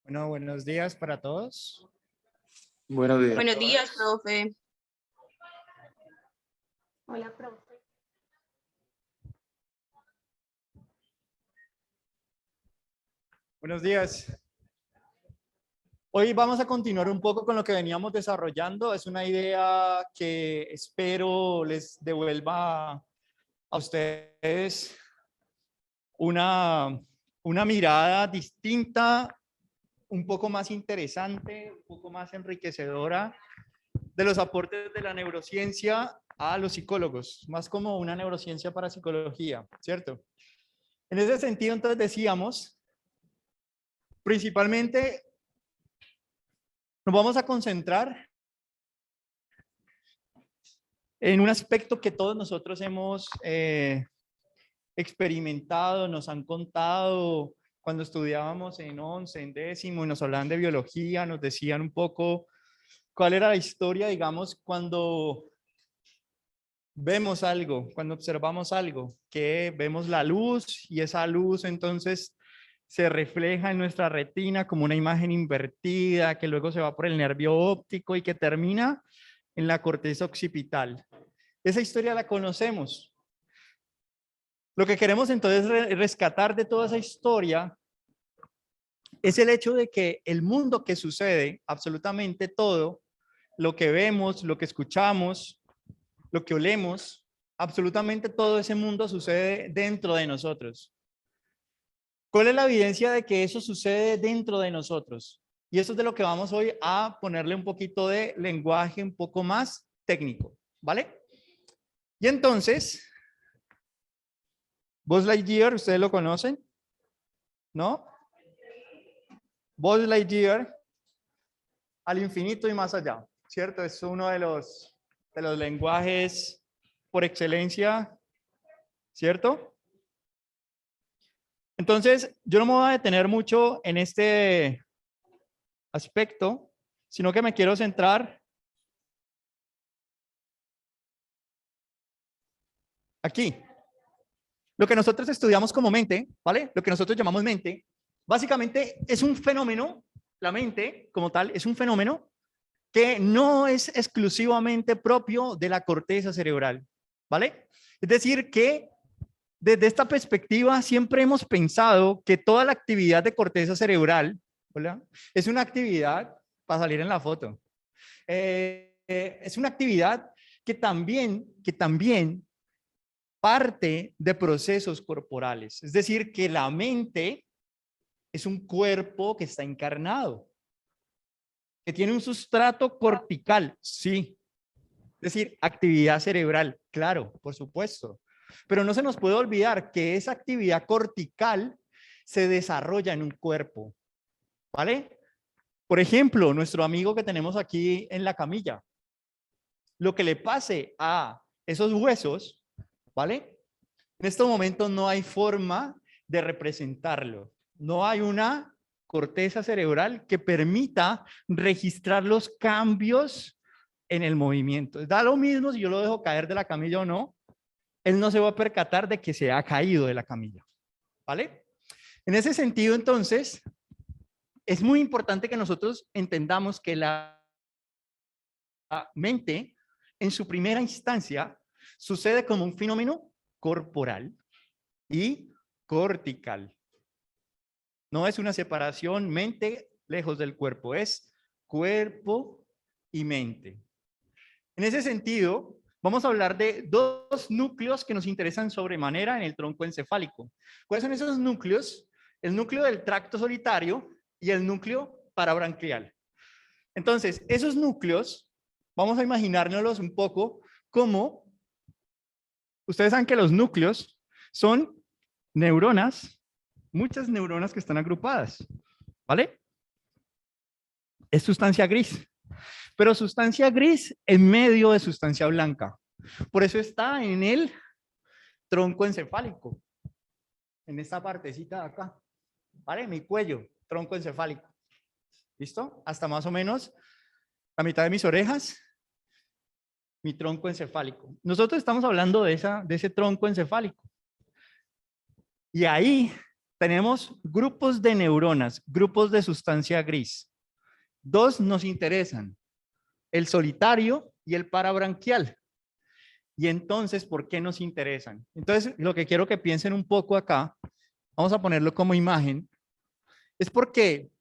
Bueno, buenos días para todos. Buenos días. Buenos días, profe. Hola, profe. Buenos días. Hoy vamos a continuar un poco con lo que veníamos desarrollando. Es una idea que espero les devuelva a ustedes una mirada distinta, un poco más interesante, un poco más enriquecedora de los aportes de la neurociencia a los psicólogos, más como una neurociencia para psicología, ¿cierto? En ese sentido, entonces decíamos, principalmente nos vamos a concentrar en un aspecto que todos nosotros hemos experimentado, nos han contado cuando estudiábamos en 11, en décimo, y nos hablaban de biología, nos decían un poco cuál era la historia, digamos, cuando vemos algo, cuando observamos algo, que vemos la luz y esa luz entonces se refleja en nuestra retina como una imagen invertida que luego se va por el nervio óptico y que termina en la corteza occipital. Esa historia la conocemos. Lo que queremos entonces rescatar de toda esa historia es el hecho de que el mundo que sucede, absolutamente todo, lo que vemos, lo que escuchamos, lo que olemos, absolutamente todo ese mundo sucede dentro de nosotros. ¿Cuál es la evidencia de que eso sucede dentro de nosotros? Y eso es de lo que vamos hoy a ponerle un poquito de lenguaje un poco más técnico, ¿vale? Y entonces, Buzz Lightyear, ¿ustedes lo conocen? ¿No? Buzz Lightyear, al infinito y más allá, ¿cierto? Es uno de los lenguajes por excelencia, ¿cierto? Entonces, yo no me voy a detener mucho en este aspecto, sino que me quiero centrar aquí. Lo que nosotros estudiamos como mente, ¿vale? Lo que nosotros llamamos mente, básicamente es un fenómeno, la mente como tal, es un fenómeno que no es exclusivamente propio de la corteza cerebral, ¿vale? Es decir, que desde esta perspectiva siempre hemos pensado que toda la actividad de corteza cerebral, ¿hola? Es una actividad, para salir en la foto, es una actividad que también parte de procesos corporales. Es decir, que la mente es un cuerpo que está encarnado, que tiene un sustrato cortical, sí. Es decir, actividad cerebral, claro, por supuesto. Pero no se nos puede olvidar que esa actividad cortical se desarrolla en un cuerpo, ¿vale? Por ejemplo, nuestro amigo que tenemos aquí en la camilla, lo que le pase a esos huesos, ¿vale? En estos momentos no hay forma de representarlo. No hay una corteza cerebral que permita registrar los cambios en el movimiento. Da lo mismo si yo lo dejo caer de la camilla o no. Él no se va a percatar de que se ha caído de la camilla. ¿Vale? En ese sentido, entonces, es muy importante que nosotros entendamos que la mente, en su primera instancia, sucede como un fenómeno corporal y cortical. No es una separación mente lejos del cuerpo, es cuerpo y mente. En ese sentido, vamos a hablar de dos núcleos que nos interesan sobremanera en el tronco encefálico. ¿Cuáles son esos núcleos? El núcleo del tracto solitario y el núcleo parabranquial. Entonces, esos núcleos, vamos a imaginárnoslos un poco como, ustedes saben que los núcleos son neuronas, muchas neuronas que están agrupadas, ¿vale? Es sustancia gris, pero sustancia gris en medio de sustancia blanca. Por eso está en el tronco encefálico, en esta partecita de acá, ¿vale? Mi cuello, tronco encefálico. ¿Listo? Hasta más o menos la mitad de mis orejas, mi tronco encefálico. Nosotros estamos hablando de ese tronco encefálico. Y ahí tenemos grupos de neuronas, grupos de sustancia gris. Dos nos interesan, el solitario y el parabranquial. Y entonces, ¿por qué nos interesan? Entonces, lo que quiero que piensen un poco acá, vamos a ponerlo como imagen, es porque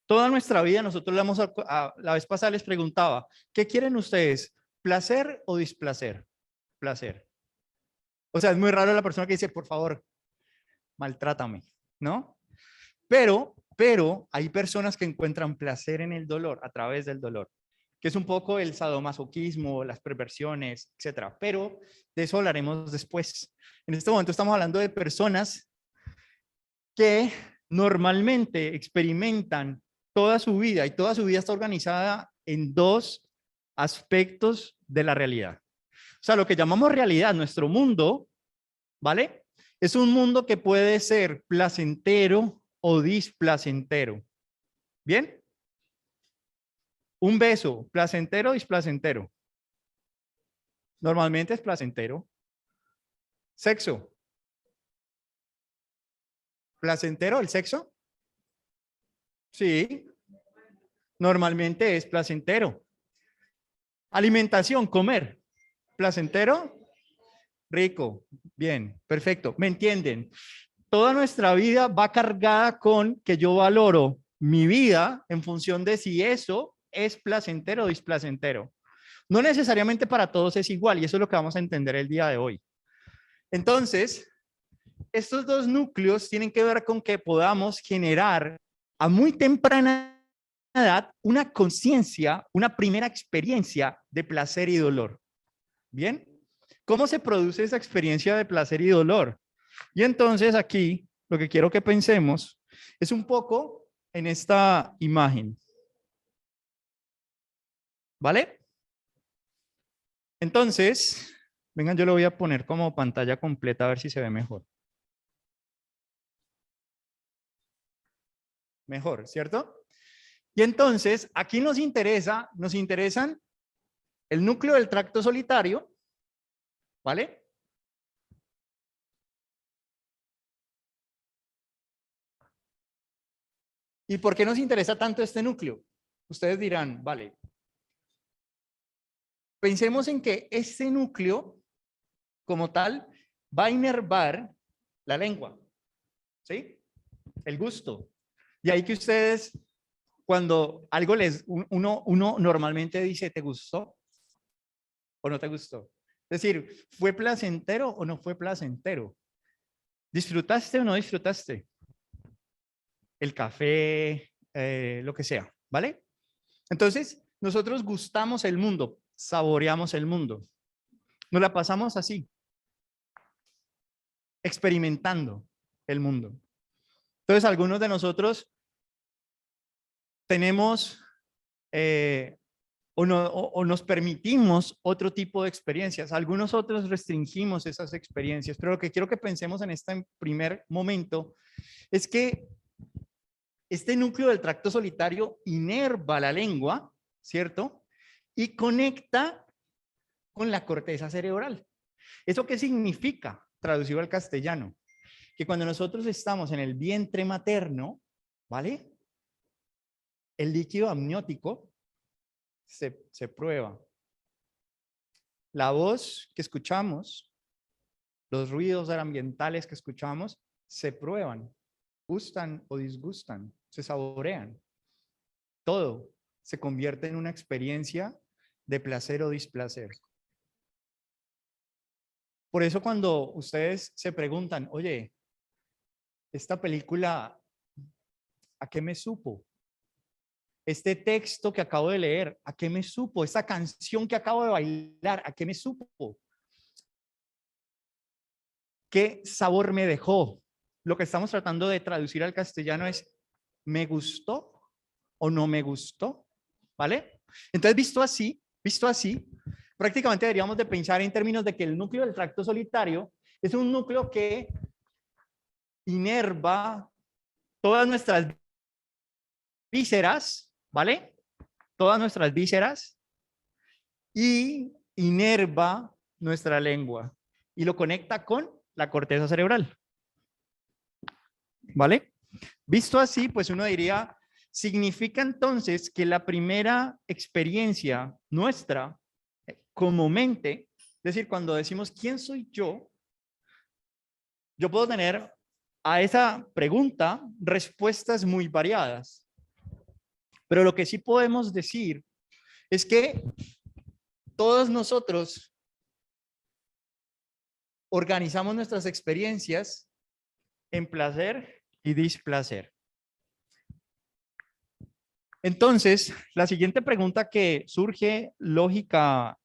toda nuestra vida, nosotros la vez pasada les preguntaba, ¿qué quieren ustedes? ¿Placer o displacer? Placer. O sea, es muy raro la persona que dice, por favor, maltrátame, ¿no? Pero hay personas que encuentran placer en el dolor, a través del dolor, que es un poco el sadomasoquismo, las perversiones, etcétera. Pero de eso hablaremos después. En este momento estamos hablando de personas que normalmente experimentan toda su vida y toda su vida está organizada en dos aspectos de la realidad. O sea, lo que llamamos realidad, nuestro mundo, ¿vale? Es un mundo que puede ser placentero o displacentero. ¿Bien? Un beso, placentero o displacentero. Normalmente es placentero. Sexo. ¿Placentero el sexo? Sí. Normalmente es placentero. Alimentación, comer. ¿Placentero? Rico. Bien, perfecto. ¿Me entienden? Toda nuestra vida va cargada con que yo valoro mi vida en función de si eso es placentero o displacentero. No necesariamente para todos es igual y eso es lo que vamos a entender el día de hoy. Entonces, estos dos núcleos tienen que ver con que podamos generar a muy temprana edad una conciencia, una primera experiencia de placer y dolor. ¿Bien? ¿Cómo se produce esa experiencia de placer y dolor? Y entonces aquí lo que quiero que pensemos es un poco en esta imagen. ¿Vale? Entonces, vengan, yo lo voy a poner como pantalla completa a ver si se ve mejor. Mejor, ¿cierto? Y entonces, aquí nos interesan el núcleo del tracto solitario, ¿vale? ¿Y por qué nos interesa tanto este núcleo? Ustedes dirán, vale, pensemos en que este núcleo, como tal, va a inervar la lengua, ¿sí? El gusto. Y ahí que ustedes, cuando algo uno normalmente dice, ¿te gustó o no te gustó? Es decir, ¿fue placentero o no fue placentero? ¿Disfrutaste o no disfrutaste? El café, lo que sea, ¿vale? Entonces, nosotros gustamos el mundo, saboreamos el mundo. Nos la pasamos así, experimentando el mundo. Entonces, algunos de nosotros tenemos o nos permitimos otro tipo de experiencias. Algunos otros restringimos esas experiencias, pero lo que quiero que pensemos en este primer momento es que este núcleo del tracto solitario inerva la lengua, ¿cierto? Y conecta con la corteza cerebral. ¿Eso qué significa? Traducido al castellano, que cuando nosotros estamos en el vientre materno, ¿vale? El líquido amniótico se prueba. La voz que escuchamos, los ruidos ambientales que escuchamos, se prueban, gustan o disgustan, se saborean. Todo se convierte en una experiencia de placer o displacer. Por eso cuando ustedes se preguntan, oye, esta película, ¿a qué me supo? Este texto que acabo de leer, ¿a qué me supo? Esta canción que acabo de bailar, ¿a qué me supo? ¿Qué sabor me dejó? Lo que estamos tratando de traducir al castellano es, ¿me gustó o no me gustó? ¿Vale? Entonces, visto así, prácticamente deberíamos de pensar en términos de que el núcleo del tracto solitario es un núcleo que inerva todas nuestras vísceras, ¿vale? Todas nuestras vísceras y inerva nuestra lengua y lo conecta con la corteza cerebral. ¿vale? Visto así, pues uno diría, significa entonces que la primera experiencia nuestra como mente, es decir, cuando decimos quién soy yo puedo tener a esa pregunta respuestas muy variadas. Pero lo que sí podemos decir es que todos nosotros organizamos nuestras experiencias en placer y displacer. Entonces, la siguiente pregunta que surge lógicamente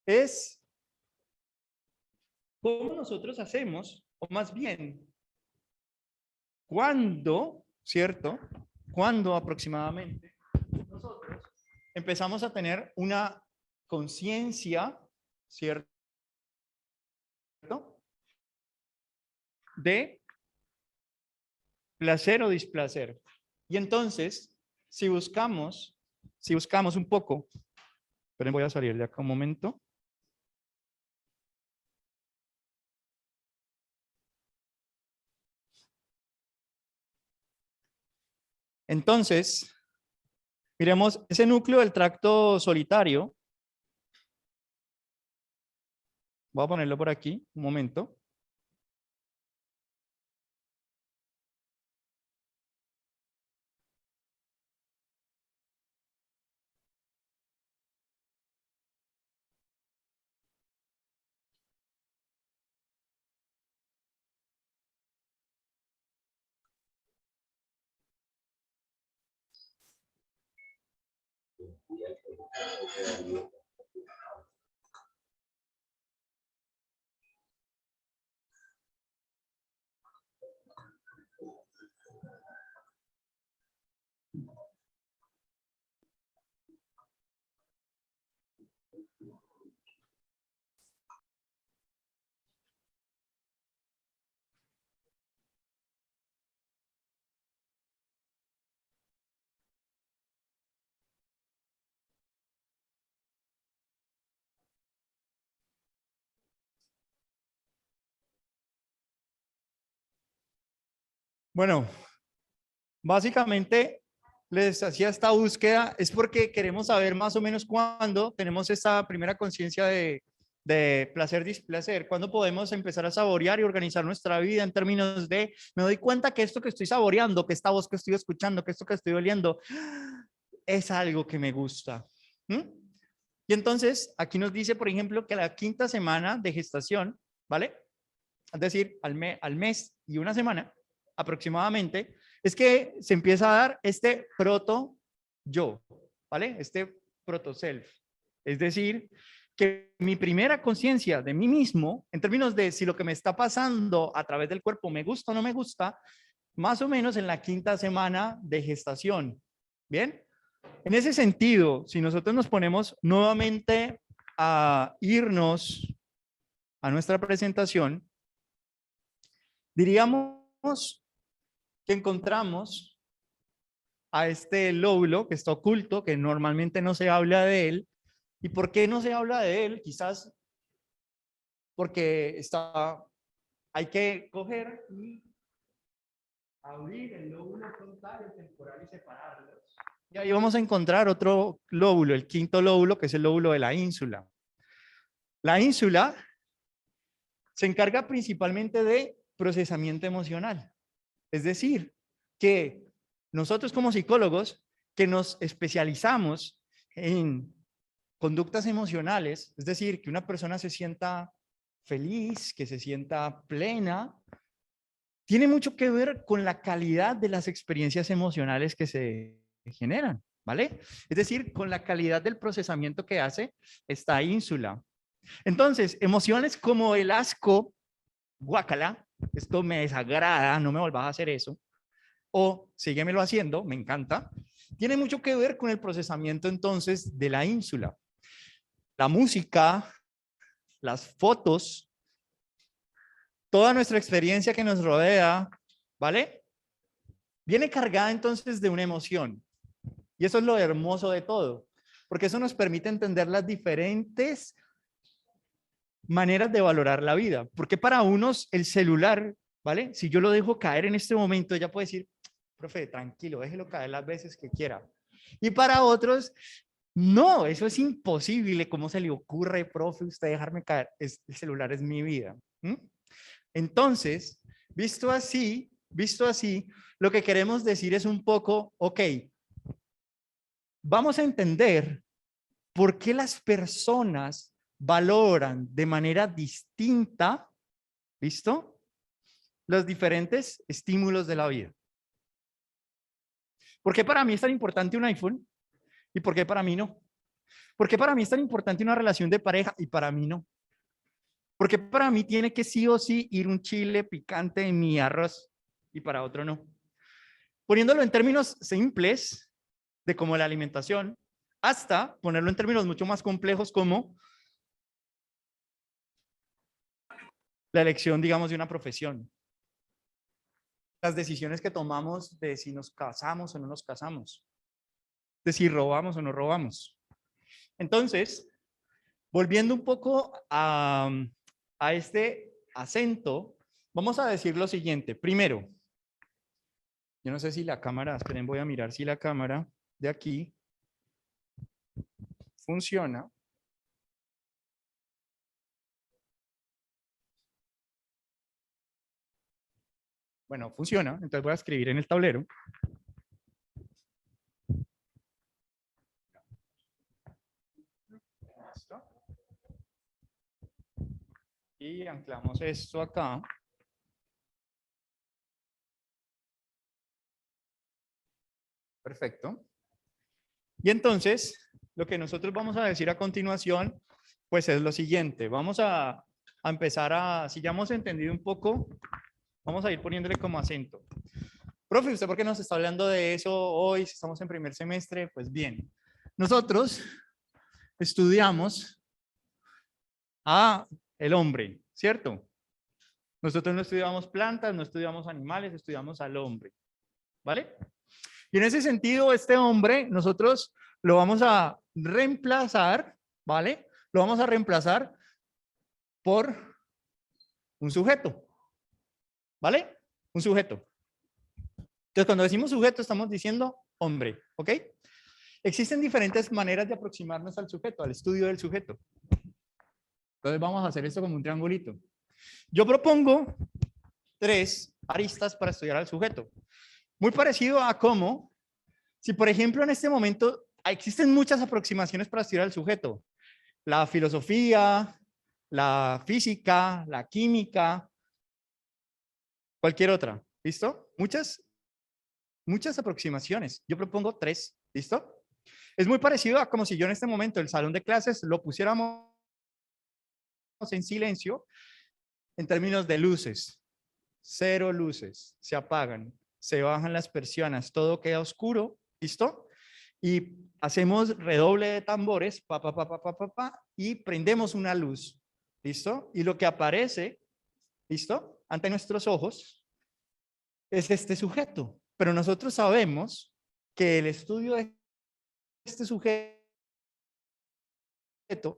es, ¿cómo nosotros hacemos, o más bien, cuándo, ¿cierto? ¿Cuándo aproximadamente nosotros empezamos a tener una conciencia, ¿cierto? De placer o displacer. Y entonces, si buscamos un poco, pero voy a salir de acá un momento. Entonces, miremos ese núcleo del tracto solitario. Voy a ponerlo por aquí, un momento. Bueno, básicamente les hacía esta búsqueda es porque queremos saber más o menos cuándo tenemos esta primera conciencia de placer, displacer, cuándo podemos empezar a saborear y organizar nuestra vida en términos de, me doy cuenta que esto que estoy saboreando, que esta voz que estoy escuchando, que esto que estoy oliendo, es algo que me gusta. ¿Mm? Y entonces, aquí nos dice, por ejemplo, que la quinta semana de gestación, ¿vale? Es decir, al mes y una semana aproximadamente, es que se empieza a dar este proto-yo, ¿vale? Este proto-self. Es decir, que mi primera conciencia de mí mismo, en términos de si lo que me está pasando a través del cuerpo me gusta o no me gusta, más o menos en la quinta semana de gestación. ¿Bien? En ese sentido, si nosotros nos ponemos nuevamente a irnos a nuestra presentación, diríamos que encontramos a este lóbulo que está oculto, que normalmente no se habla de él. ¿Y por qué no se habla de él? Quizás porque hay que coger y abrir el lóbulo frontal y el temporal y separarlos. Y ahí vamos a encontrar otro lóbulo, el quinto lóbulo, que es el lóbulo de la ínsula. La ínsula se encarga principalmente de procesamiento emocional. Es decir, que nosotros como psicólogos que nos especializamos en conductas emocionales, es decir, que una persona se sienta feliz, que se sienta plena, tiene mucho que ver con la calidad de las experiencias emocionales que se generan, ¿vale? Es decir, con la calidad del procesamiento que hace esta ínsula. Entonces, emociones como el asco, guácala, esto me desagrada, no me volvás a hacer eso, o síguemelo haciendo, me encanta, tiene mucho que ver con el procesamiento entonces de la ínsula. La música, las fotos, toda nuestra experiencia que nos rodea, ¿vale? Viene cargada entonces de una emoción. Y eso es lo hermoso de todo, porque eso nos permite entender las diferentes maneras de valorar la vida. Porque para unos el celular ¿vale? Si yo lo dejo caer en este momento, ella puede decir, profe, tranquilo, déjelo caer las veces que quiera. Y para otros, no, eso es imposible. ¿Cómo se le ocurre, profe, usted dejarme caer? El celular es mi vida. Entonces, visto así, lo que queremos decir es un poco, ok, vamos a entender por qué las personas valoran de manera distinta, ¿listo? Los diferentes estímulos de la vida. ¿Por qué para mí es tan importante un iPhone y por qué para mí no? ¿Por qué para mí es tan importante una relación de pareja y para mí no? ¿Por qué para mí tiene que sí o sí ir un chile picante en mi arroz y para otro no? Poniéndolo en términos simples de como la alimentación, hasta ponerlo en términos mucho más complejos como la elección, digamos, de una profesión. Las decisiones que tomamos de si nos casamos o no nos casamos, de si robamos o no robamos. Entonces, volviendo un poco a este acento, vamos a decir lo siguiente. Primero, yo no sé si la cámara, esperen, voy a mirar si la cámara de aquí funciona. Bueno, funciona, entonces voy a escribir en el tablero. ¿Listo? Y anclamos esto acá. Perfecto. Y entonces, lo que nosotros vamos a decir a continuación, pues es lo siguiente. Vamos a empezar a, si ya hemos entendido un poco, vamos a ir poniéndole como acento. Profe, ¿usted por qué nos está hablando de eso hoy? Si estamos en primer semestre, pues bien. Nosotros estudiamos a el hombre, ¿cierto? Nosotros no estudiamos plantas, no estudiamos animales, estudiamos al hombre, ¿vale? Y en ese sentido, este hombre, nosotros lo vamos a reemplazar, ¿vale? Lo vamos a reemplazar por un sujeto, ¿vale? Un sujeto. Entonces, cuando decimos sujeto, estamos diciendo hombre, ¿ok? Existen diferentes maneras de aproximarnos al sujeto, al estudio del sujeto. Entonces, vamos a hacer esto como un triangulito. Yo propongo 3 aristas para estudiar al sujeto. Muy parecido a cómo, si por ejemplo en este momento existen muchas aproximaciones para estudiar al sujeto. La filosofía, la física, la química, cualquier otra. ¿Listo? Muchas aproximaciones. Yo propongo 3. ¿Listo? Es muy parecido a como si yo en este momento el salón de clases lo pusiéramos en silencio en términos de luces. 0 luces. Se apagan, se bajan las persianas, todo queda oscuro. ¿Listo? Y hacemos redoble de tambores, pa, pa, pa, pa, pa, pa, pa, y prendemos una luz. ¿Listo? Y lo que aparece, ¿listo? Ante nuestros ojos es este sujeto. Pero nosotros sabemos que el estudio de este sujeto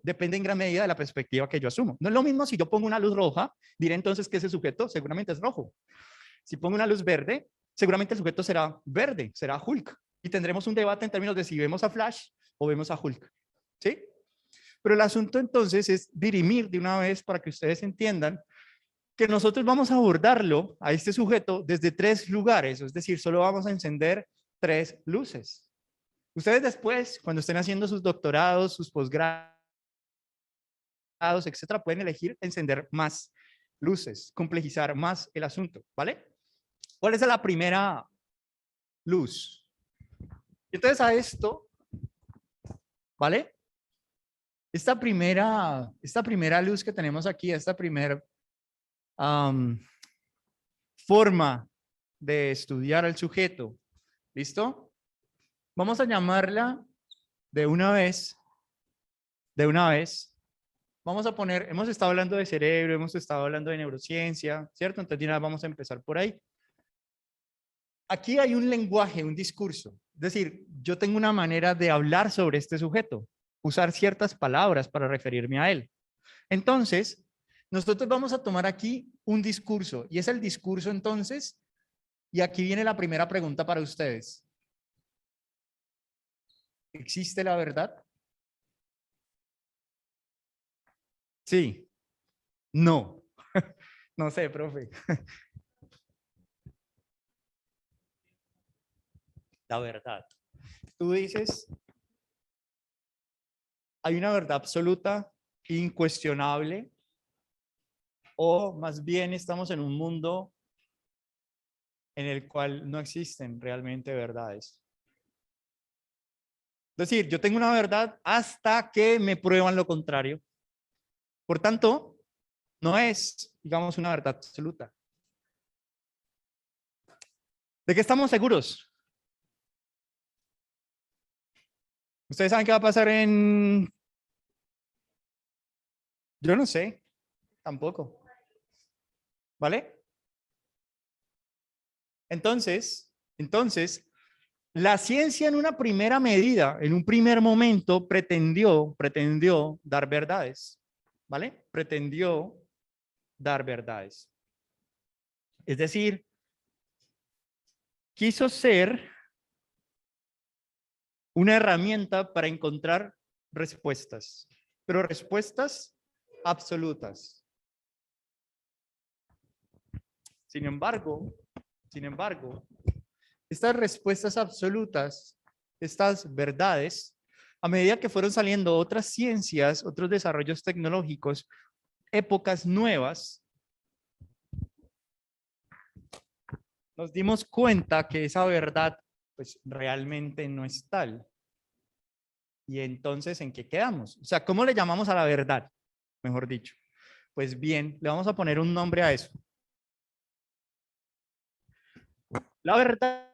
depende en gran medida de la perspectiva que yo asumo. No es lo mismo si yo pongo una luz roja, diré entonces que ese sujeto seguramente es rojo. Si pongo una luz verde, seguramente el sujeto será verde, será Hulk. Y tendremos un debate en términos de si vemos a Flash o vemos a Hulk. ¿Sí? Pero el asunto entonces es dirimir de una vez para que ustedes entiendan que nosotros vamos a abordarlo a este sujeto desde 3 lugares, es decir, solo vamos a encender 3 luces. Ustedes después, cuando estén haciendo sus doctorados, sus posgrados, etcétera, pueden elegir encender más luces, complejizar más el asunto, ¿vale? ¿Cuál es la primera luz? Entonces a esto, ¿vale? Esta primera luz que tenemos aquí, esta primera forma de estudiar al sujeto, ¿listo? Vamos a llamarla de una vez, vamos a poner, hemos estado hablando de cerebro, hemos estado hablando de neurociencia, ¿cierto? Entonces ya vamos a empezar por ahí. Aquí hay un lenguaje, un discurso, es decir, yo tengo una manera de hablar sobre este sujeto, usar ciertas palabras para referirme a él. Entonces, nosotros vamos a tomar aquí un discurso y es el discurso entonces, y aquí viene la primera pregunta para ustedes. ¿Existe la verdad? Sí. No. No sé, profe. La verdad. Tú dices, hay una verdad absoluta, incuestionable, o más bien estamos en un mundo en el cual no existen realmente verdades. Es decir, yo tengo una verdad hasta que me prueban lo contrario. Por tanto, no es, digamos, una verdad absoluta. ¿De qué estamos seguros? ¿Ustedes saben qué va a pasar en...? Yo no sé, tampoco. ¿Vale? Entonces, la ciencia en una primera medida, en un primer momento, pretendió dar verdades. ¿Vale? Pretendió dar verdades. Es decir, quiso ser una herramienta para encontrar respuestas, pero respuestas absolutas. Sin embargo, estas respuestas absolutas, estas verdades, a medida que fueron saliendo otras ciencias, otros desarrollos tecnológicos, épocas nuevas, nos dimos cuenta que esa verdad pues realmente no es tal. Y entonces, ¿en qué quedamos? O sea, ¿cómo le llamamos a la verdad? Mejor dicho. Pues bien, le vamos a poner un nombre a eso. La verdad